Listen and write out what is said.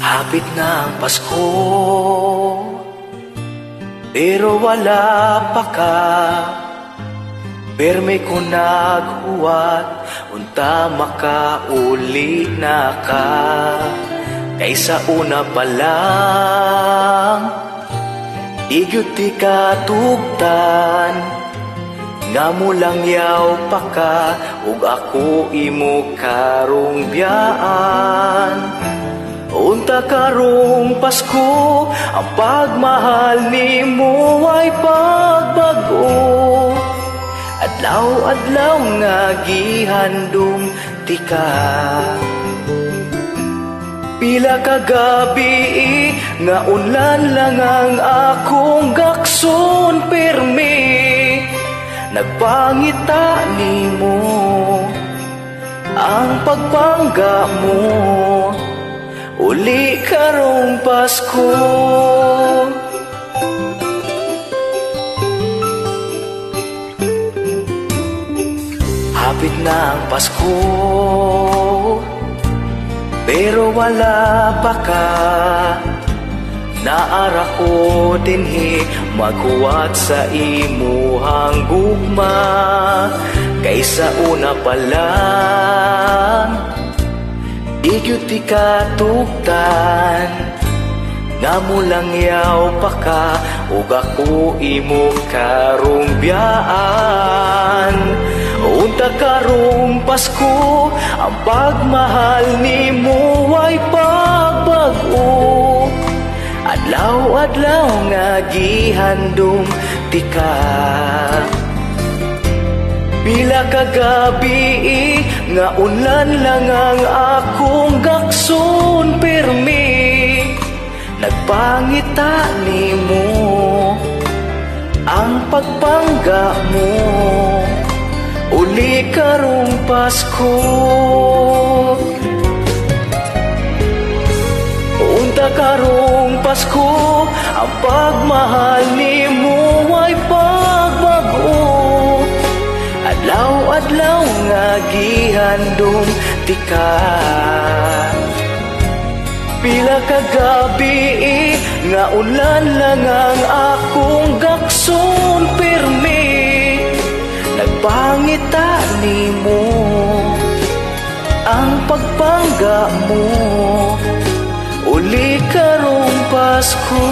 Hapit na ang Pasko, pero wala pa ka. Perme ko naghuwat, unta makauli na ka. Kaysa una pa lang, igyot di ka tugtan. Nga mo lang yaw pa ka, ug ako imo karong biyaan. Unta karong Pasko, ang pagmahal nimo ay pagbago. Adlaw-adlaw nga gihandom ti ka. Pila ka gabi nga unlan lang ang akong gakson permi. Nagpangita nimo ang pagpangga mo. Uli karong Pasko. Hapit na ang Pasko, pero wala pa ka. Naara ko dinhi maghuwat sa imuhang gugma. Kaysa una pa lang, igyot di ka tugtan. Nga mo lang yaw pa ka, ug ako imo karong biyaan. Unta karong Pasko, ang pagmahal nimo ay pagbago. Adlaw-adlaw nga gihandom ti ka. Pila ka gabi nga unlan lang ang akong gakson permi. Nagpangita nimo ang pagpangga mo. Uli karong Pasko. Unta karong Pasko, ang pagmahal nimo ay pagbago. Adlaw-adlaw nga gihandom ti ka. Pila ka gabi nga ulan lang ang akong gakson permi. Nagpangita nimo ang pagpangga mo. Uli karong Pasko.